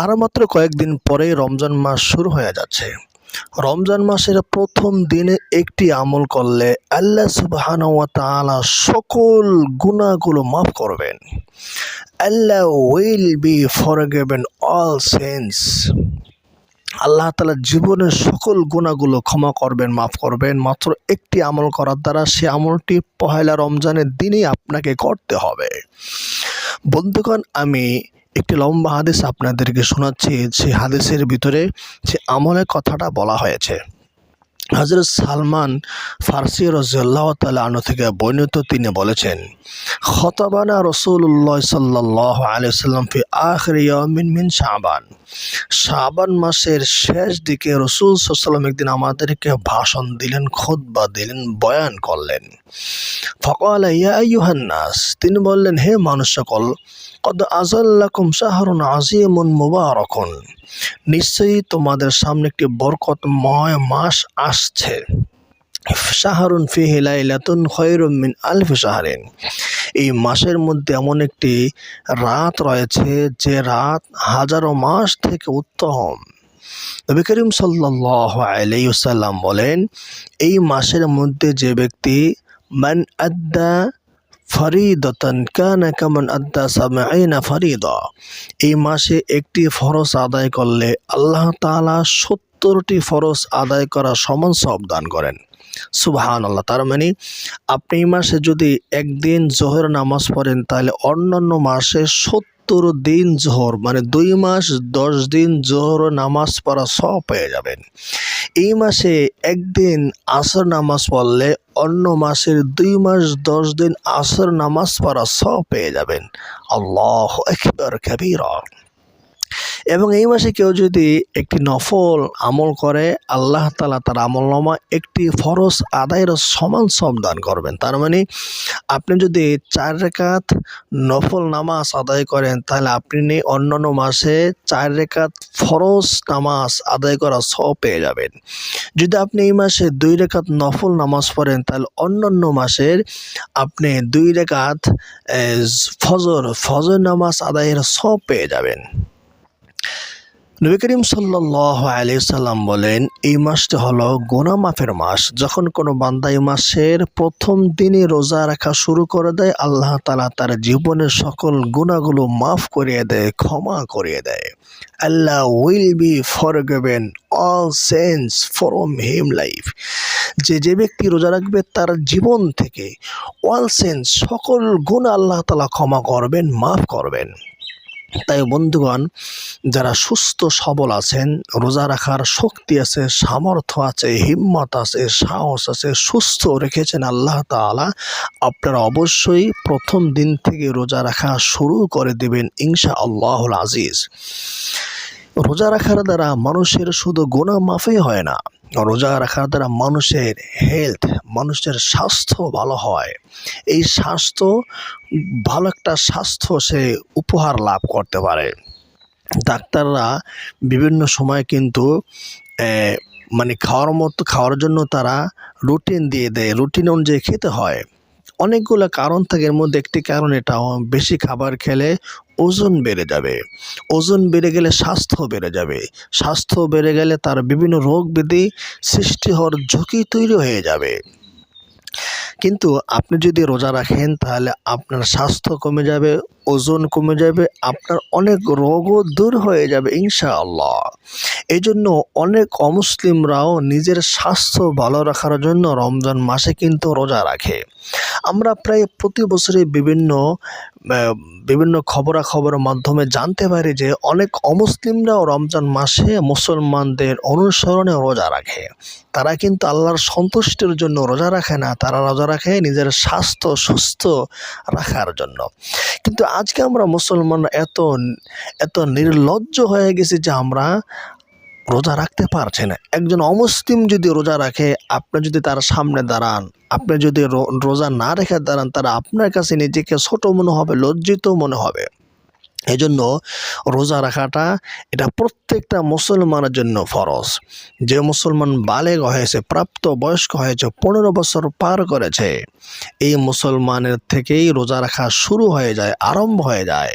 আর মাত্র কয়েকদিন পরেই রমজান মাস শুরু হয়ে যাচ্ছে। রমজান মাসের প্রথম দিনে একটি আমল করলে আল্লাহ সুবহানাহু ওয়া তাআলা সকল গুনাহগুলো মাফ করবেন। Allah will be forgiven all sins. Allah তাআলা জীবনের সকল গুনাহগুলো ক্ষমা করবেন, মাফ করবেন মাত্র একটি আমল করার দ্বারা। সে আমলটি পহেলা রমজানের দিনেই আপনাকে করতে হবে। বন্ধুগণ, আমি একটি লম্বা হাদিস আপনাদেরকে শোনাচ্ছি। সেই হাদিসের ভিতরে যে আমলের কথাটা বলা হয়েছে, হযরত সালমান ফারসি রাদিয়াল্লাহু তাআলা আনহু থেকে বর্ণিত, তিনি বলেছেন, খতাবানা রাসূলুল্লাহ সাল্লাল্লাহু আলাইহি ওয়াসাল্লাম ফি আখির ইয়ামিন মিন শাবান। শাবান মাসের শেষ দিকে রাসূল সাল্লাল্লাহু আলাইহি ওয়াসাল্লাম একদিন আমাদেরকে ভাষণ দিলেন, খুতবা দিলেন, বয়ান করলেন। ফাকালা ইয়া আইয়ুহান নাস, তিনি বললেন, হে মানুষ সকল, কদ আযাল্লাকুম শাহরুন আযীমুন মুবারাকুন, নিশ্চয়ই তোমাদের সামনে একটি বরকতময় মাস আসছে। শাহরুন ফিহি লাইলাতুন খায়রুম মিন আলফি শাহরিন, এই মাসের মধ্যে এমন একটি রাত রয়েছে যে রাত হাজারো মাস থেকে উত্তম। নবী করিম সাল্লাল্লাহু আলাইহি ওয়াসাল্লাম বলেন, এই মাসের মধ্যে যে ব্যক্তি মান আদ্দা ফরিদতান কানা কামান আদ্দা সাবঈনা ফরিদা, এই মাসে একটি ফরজ আদায় করলে আল্লাহ তাআলা 70টি ফরজ আদায় করা সমান সওয়াব দান করেন। সুবহানাল্লাহ। তার মানে আপনি এই মাসে যদি একদিন জোহর নামাজ পড়েন, তাহলে অন্যান্য মাসে 70 দিন জোহর, মানে 2 মাস 10 দিন জোহর নামাজ পড়া সওয়াব পেয়ে যাবেন। এই মাসে একদিন আসর নামাজ পড়লে অন্য মাসের 2 মাস 10 দিন আসর নামাজ পড়া সওয়াব পেয়ে যাবেন। আল্লাহু আকবার কাবীরা। এবং এই মাসে কেউ যদি একটি নফল আমল করে, আল্লাহ তাআলা তার আমলনামা একটি ফরজ আদায়ের সমান সওয়াব দান করবেন। তার মানে আপনি যদি 4 রাকাত নফল নামাজ আদায় করেন, তাহলে আপনি অন্যান্য মাসে 4 রাকাত ফরজ নামাজ আদায় করা সওয়াব পেয়ে যাবেন। যদি আপনি এই মাসে 2 রাকাত নফল নামাজ পড়েন, তাহলে অন্যান্য মাসের আপনি 2 রাকাত ফজর নামাজ আদায়ের সওয়াব পেয়ে যাবেন। নবী করিম সাল্লাল্লাহু আলাইহি ওয়াসাল্লাম বলেন, এই মাসটি হলো গুনাহ মাফের মাস। যখন কোনো বান্দা এই মাসের প্রথম দিনে রোজা রাখা শুরু করে দেয়, আল্লাহ তাআলা তার জীবনের সকল গুনাহগুলো মাফ করিয়ে দেয়, ক্ষমা করিয়ে দেয়। Allah will be forgiven all sins from him life, যে ব্যক্তি রোজা রাখবে তার জীবন থেকে অল সিনস, সকল গুনাহ আল্লাহ তাআলা ক্ষমা করবেন, মাফ করবেন। তাই বন্ধুগণ, যারা সুস্থ সবল আছেন, রোজা রাখার শক্তি আছে, সামর্থ্য আছে, হিম্মত আছে, সাহস আছে, সুস্থ রেখেছেন আল্লাহ তাআলা, আপনারা অবশ্যই প্রথম দিন থেকে রোজা রাখা শুরু করে দেবেন ইনশাআল্লাহুল আজিজ। রোজা রাখার দ্বারা মানুষের শুধু গুনাহ মাফই হয় না, রোজা রাখার দ্বারা মানুষের হেলথ, মানুষের স্বাস্থ্য ভালো হয়। এই স্বাস্থ্য, ভালো একটা স্বাস্থ্য সে উপহার লাভ করতে পারে। ডাক্তাররা বিভিন্ন সময় কিন্তু মানে খাওয়ার জন্য তারা রুটিন দিয়ে দেয়, রুটিন অনুযায়ী খেতে হয়। অনেকগুলো কারণ থাকে, এর মধ্যে একটি কারণ এটাও, বেশি খাবার খেলে ওজন বেড়ে যাবে, ওজন বেড়ে গেলে স্বাস্থ্য বেড়ে যাবে, স্বাস্থ্য বেড়ে গেলে তার বিভিন্ন রোগ ব্যাধি সৃষ্টি হওয়ার ঝুঁকি তৈরি হয়ে যাবে। কিন্তু আপনি যদি রোজা রাখেন, তাহলে আপনার স্বাস্থ্য কমে যাবে, ওজন কমে যাবে, আপনার অনেক রোগও দূর হয়ে যাবে ইনশাআল্লাহ। এই জন্য অনেক অমুসলিমরাও নিজের স্বাস্থ্য ভালো রাখার জন্য রমজান মাসে কিন্তু রোজা রাখে। আমরা প্রায় প্রতি বছরে বিভিন্ন খবরাখবরের মাধ্যমে জানতে পারি যে অনেক অমুসলিমরাও রমজান মাসে মুসলমানদের অনুসরণে রোজা রাখে। তারা কিন্তু আল্লাহর সন্তুষ্টির জন্য রোজা রাখে না, তারা রোজা রাখে নিজের স্বাস্থ্য সুস্থ রাখার জন্য। কিন্তু আজকে আমরা মুসলমানরা এত নির্লজ্জ হয়ে গেছি যে আমরা রোজা রাখতে পারছে না। একজন অমুসলিম যদি রোজা রাখে, আপনি যদি তার সামনে দাঁড়ান, আপনি যদি রোজা না রেখে দাঁড়ান, তারা আপনার কাছে নিজেকে ছোট মনে হবে, লজ্জিত মনে হবে। এজন্য রোজা রাখাটা এটা প্রত্যেকটা মুসলমানের জন্য ফরজ। যে মুসলমান বালেগ হয়েছে, প্রাপ্ত বয়স্ক হয়েছে, 15 বছর পার করেছে, এই মুসলমানের থেকেই রোজা রাখা শুরু হয়ে যায়, আরম্ভ হয়ে যায়।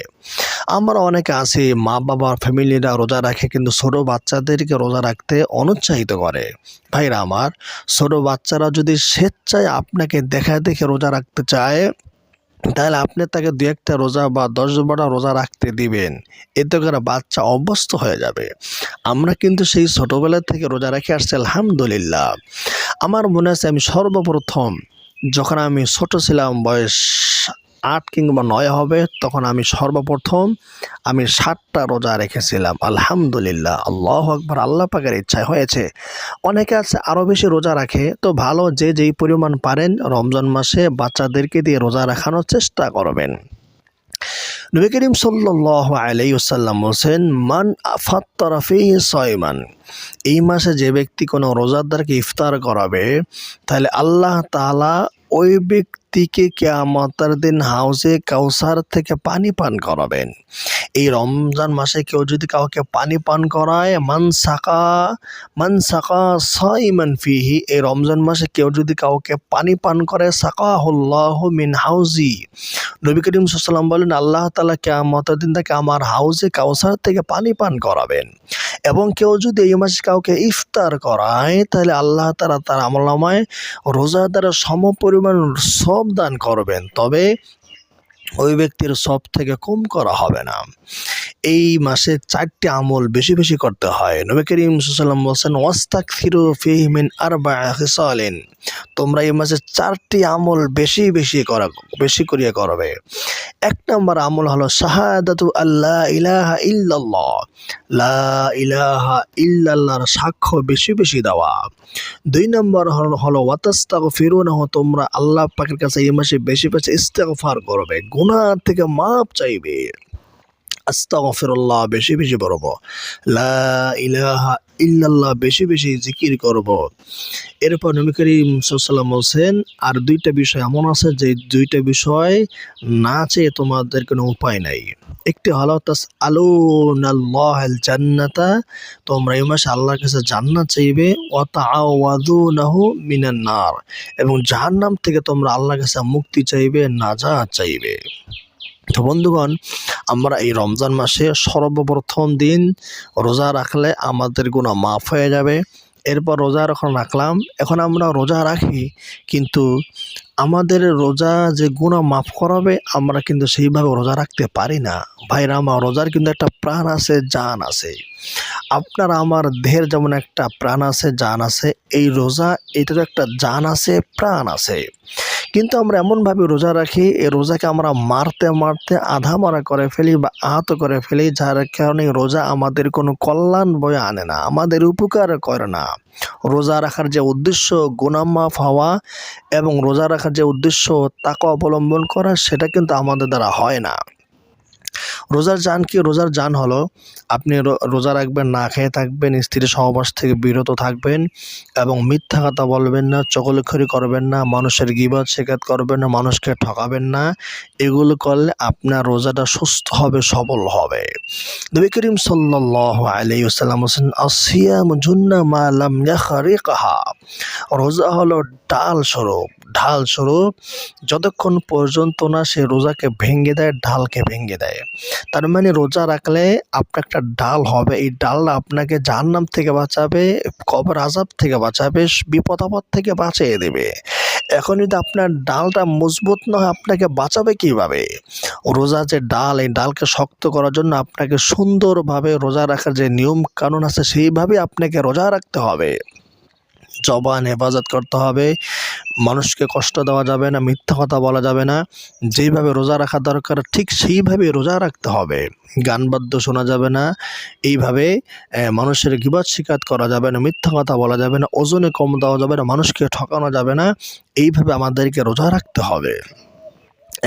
আমরা অনেকে আছি মা বাবার ফ্যামিলিরা রোজা রাখে কিন্তু ছোট বাচ্চাদেরকে রোজা রাখতে অনুৎসাহিত করে। ভাইরা আমার, ছোট বাচ্চারা যদি স্বেচ্ছায় আপনাকে দেখা দেখে রোজা রাখতে চায়, তাহলে আপনি তাকে 2-1টা রোজা বা 10-12টা রোজা রাখতে দিবেন, এতে করে বাচ্চা অভ্যস্ত হয়ে যাবে। আমরা কিন্তু সেই ছোটোবেলা থেকে রোজা রেখে আসছি, আলহামদুলিল্লাহ। আমার মনে আছে আমি সর্বপ্রথম যখন আমি ছোট ছিলাম, বয়স 8 কিংবা 9 হবে, তখন আমি সর্বপ্রথম 7টা রোজা রেখেছিলাম, আলহামদুলিল্লাহ। আল্লাহু আকবার, আল্লাহ পাকের ইচ্ছায় হয়েছে। অনেকে আছে আরও বেশি রোজা রাখে, তো ভালো, যে যেই পরিমাণ পারেন রমজান মাসে বাচ্চাদেরকে দিয়ে রোজা রাখানোর চেষ্টা করবেন। নবী করিম সাল্লাল্লাহু আলাইহি ওয়াসাল্লাম বলেন, মান আফাত্তারা ফীহি সায়মান, এই মাসে যে ব্যক্তি কোনো রোজাদারকে ইফতার করাবে, তাহলে আল্লাহ তাআলা ওই ব্যক্তিকে কিয়ামতের দিন হাউজে কাউসার থেকে পানি পান করাবেন। এই রমজান মাসে কেউ যদি কাউকে পানি পান করায়, মান সাকা সাইমান ফিহি, এই রমজান মাসে কেউ যদি কাউকে পানি পান করে, সাকাহুল্লাহু মিন হাউজি, নবী করিম সাল্লাল্লাহু আলাইহি ওয়াসাল্লাম বলেন আল্লাহ তাআলা কিয়ামতের দিন তাকে আমার হাউজে কাউসার থেকে পানি পান করাবেন। এবং কেউ যদি এই মাসে কাউকে ইফতার করায়, তাহলে আল্লাহ তাআলা তার আমলনামায় রোজাদারের সমপরিমাণ সওয়াব দান করবেন, তবে ওই ব্যক্তির সব থেকে কম করা হবে না। এই মাসে 4টি আমল বেশি বেশি করতে হয়। নবী করিম সাল্লাল্লাহু আলাইহি ওয়াসাল্লাম বলেন, ওয়াস্তাকসিরু ফীহি মিন আরবা'i খিসালিন, তোমরা এই মাসে 4টি আমল বেশি করিয়া করবে। 1 নম্বর আমল হলো শাহাদাতু আল্লা ইলাহা ইল্লাল্লাহ, লা ইলাহা ইল্লাল্লাহর সাক্ষ্য বেশি বেশি দেওয়া। 2 নম্বর হলো ওয়াতাস্তাগফিরুনাহু, তোমরা আল্লাহ পাকের কাছে এই মাসে বেশি বেশি ইস্তেগফার করবে, গুনাহ থেকে মাপ চাইবে। আস্তাগফিরুল্লাহ বেশি বেশি পড়ব, লা ইলাহা ইল্লাল্লাহ বেশি বেশি জিকির করব। এরপর নবী করিম সাল্লাল্লাহু আলাইহি ওয়াসাল্লাম বলেন, আর 2টা বিষয় এমন আছে যে 2টা বিষয় না চেয়ে তোমাদের কোনো উপায় নাই। একটি হলো তাসআলুনাল্লাহাল জান্নাতা, তোমরা এই মাসে আল্লাহর কাছে জান্নাত চাইবে, ওয়া তাআওয়াযুনাহু মিনান নার, এবং জাহান্নাম থেকে তোমরা আল্লাহর কাছে মুক্তি চাইবে, নাজাত চাইবে। তো বন্ধুগণ, আমরা এই রমজান মাসে সর্বপ্রথম দিন রোজা রাখলে আমাদের গুনাহ মাফ হয়ে যাবে। এরপর রোজা রাখলাম, এখন আমরা রোজা রাখি কিন্তু আমাদের রোজা যে গুনাহ মাফ করাবে, আমরা কিন্তু সেইভাবে রোজা রাখতে পারি না। ভাইরা আমার, রোজার কিন্তু একটা প্রাণ আছে, জান আছে। আপনার আমার দেহের যেমন একটা প্রাণ আছে, জান আছে, এই রোজা এটারও একটা জান আছে, প্রাণ আছে। কিন্তু আমরা এমনভাবে রোজা রাখি, এই রোজাকে আমরা মারতে মারতে আধা মারা করে ফেলি বা আহত করে ফেলি, যার কারণে রোজা আমাদের কোনো কল্যাণ বয়ে আনে না, আমাদের উপকার করে না। রোজা রাখার যে উদ্দেশ্য গুনাহ মাফ হওয়া এবং রোজা রাখার যে উদ্দেশ্য তাকওয়া অবলম্বন করা, সেটা কিন্তু আমাদের দ্বারা হয় না। রোজার জান কি? রোজার জান হলো আপনি রোজা রাখবেন, না খেয়ে থাকবেন, স্ত্রীর সহবাস থেকে বিরত থাকবেন এবং মিথ্যা কথা বলবেন না, চগলখড়ি করবেন না, মানুষের গীবত শিকায়ত করবেন না, মানুষকে ঠকাবেন না। এগুলো করলে আপনার রোজাটা সুস্থ হবে, সবল হবে। নবী করিম সাল্লাল্লাহু আলাইহি ওয়াসাল্লাম বলেন, আসিয়ামু জুন্নাহ মা লাম ইয়াখরিকহা, রোজা হলো ঢাল স্বরূপ, যতক্ষণ পর্যন্ত না সে রোজাকে ভেঙে দেয়, ঢালকে ভেঙে দেয়। তার মানে রোজা রাখলে আপনার একটা ডাল হবে, এই ডালটা আপনাকে জাহান্নাম থেকে বাঁচাবে, কবর আযাব থেকে বাঁচাবে, বিপদ আপদ থেকে বাঁচিয়ে দেবে। এখন যদি আপনার ডালটা মজবুত না হয়, আপনাকে বাঁচাবে কিভাবে? রোজা যে ডাল, এই ডালকে শক্ত করার জন্য আপনাকে সুন্দরভাবে রোজা রাখার যে নিয়ম কানুন আছে, সেইভাবে আপনাকে রোজা রাখতে হবে। জবান হেফাজত করতে হবে, মানুষকে কষ্ট দেওয়া যাবে না, মিথ্যা কথা বলা যাবে না, যেইভাবে রোজা রাখা দরকার ঠিক সেইভাবে রোজা রাখতে হবে। গান বাদ্য শোনা যাবে না, এইভাবে মানুষের গীবত শিকায়ত করা যাবে না, মিথ্যা কথা বলা যাবে না, ওজনে কম দেওয়া যাবে না, মানুষকে ঠকানো যাবে না, এইভাবে আমাদেরকে রোজা রাখতে হবে।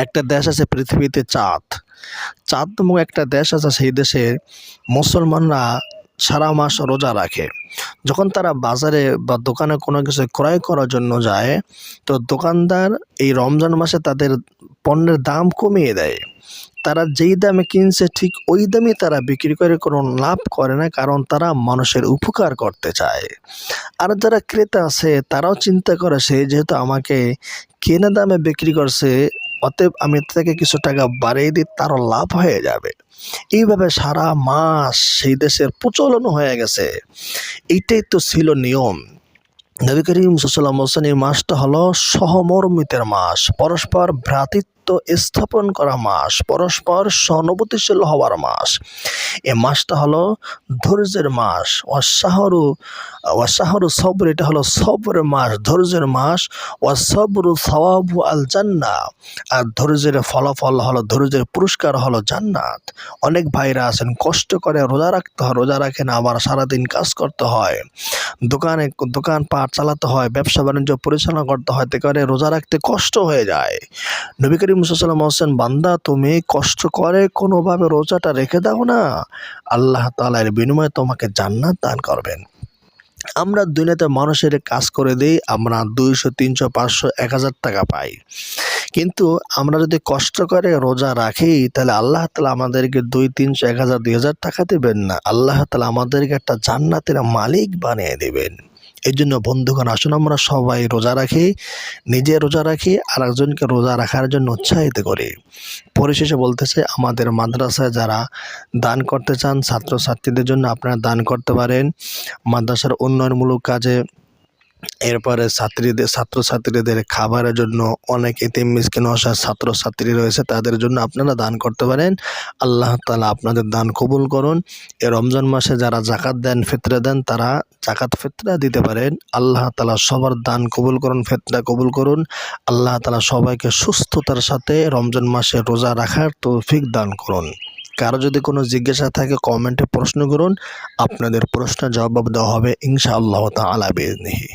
একটা দেশ আছে পৃথিবীতে, চাঁদ নামক একটা দেশ আছে, সেই দেশে মুসলমানরা সারা মাস রোজা রাখে। যখন তারা বাজারে বা দোকানে কোনো কিছু ক্রয় করার জন্য যায়, তো দোকানদার এই রমজান মাসে তাদের পণ্যের দাম কমিয়ে দেয়। তারা যেই দামে কিনছে ঠিক ওই দামে তারা বিক্রি করে কোনো লাভ করে না, কারণ তারা মানুষের উপকার করতে চায়। আর যারা ক্রেতা আছে তারাও চিন্তা করে সে যেহেতু আমাকে কেনা দামে বিক্রি করছে, অতএব আমি তাকে কিছু টাকা বাড়িয়ে দিই, তারও লাভ হয়ে যাবে। এইভাবে সারা মাস সেই দেশের প্রচলন হয়ে গেছে। এইটাই তো ছিল নিয়ম। নবী করিম সাল্লাল্লাহু আলাইহি ওয়াসাল্লাম এই মাসটা হলো সহমর্মিতের মাস, পরস্পর ভ্রাতৃত্ব স্থাপন করা মাস, পরস্পর সহানুভূতিশীল হওয়ার মাস। এই মাসটা হলো ধৈর্যের মাস। ওয়াশাহরু সবর, এটা হলো সবরের মাস, ধৈর্যের মাস। ওয়াসবরু সাওয়াবু আল জান্নাহ, আর ধৈর্যের ফলাফল হলো, ধৈর্যের পুরস্কার হলো জান্নাত। অনেক ভাইরা আছেন কষ্ট করে রোজা রাখতে হয়, রোজা রাখেন আবার সারাদিন কাজ করতে হয়, দোকানপাট চালাতে হয়, ব্যবসা বাণিজ্য পরিচালনা করতে হয়, তে করে রোজা রাখতে কষ্ট হয়ে যায়। নবী করিম সাল্লাল্লাহু আলাইহি ওয়াসাল্লাম বলেন, বান্দা তুমি কষ্ট করে কোনোভাবে রোজাটা রেখে দাও না, আল্লাহ তাআলা এর বিনিময়ে তোমাকে জান্নাত দান করবেন। আমরা দুনিয়াতে মানুষের কাজ করে দিই, আমরা 200, 300, 500, 1000 টাকা পাই। কিন্তু আমরা যদি কষ্ট করে রোজা রাখি তাহলে আল্লাহ তাআলা আমাদেরকে 200, 300, 1000, 2000 টাকা দেবেন না, আল্লাহ তাআলা আমাদেরকে একটা জান্নাতের মালিক বানিয়ে দেবেন। এই জন্য বন্ধুগণ, আসুন আমরা সবাই রোজা রাখি, নিজে রোজা রাখি, আর একজনকে রোজা রাখার জন্য উৎসাহিত করি। পরিশেষে বলতেছে, আমাদের মাদ্রাসায় যারা দান করতে চান, ছাত্রছাত্রীদের জন্য আপনারা দান করতে পারেন। মাদ্রাসার উন্নয়নমূলক কাজে, এরপরে ছাত্রছাত্রীদের খাবারের জন্য অনেক এতিম মিসকিন অসহায় ছাত্রছাত্রী রয়েছে, তাদের জন্য আপনারা দান করতে পারেন। আল্লাহ তাআলা আপনাদের দান কবুল করুন। এই রমজান মাসে যারা জাকাত দেন, ফিতরা দেন, তারা জাকাত ফিতরা দিতে পারেন। আল্লাহ তাআলা সবার দান কবুল করুন, ফিতরা কবুল করুন। আল্লাহ তাআলা সবাইকে সুস্থতার সাথে রমজান মাসে রোজা রাখার তৌফিক দান করুন। কারো যদি কোনো জিজ্ঞাসা থাকে কমেন্টে প্রশ্ন করুন, আপনাদের প্রশ্নের জবাব দেওয়া হবে ইনশাআল্লাহ তাআলা বিইজনিহি।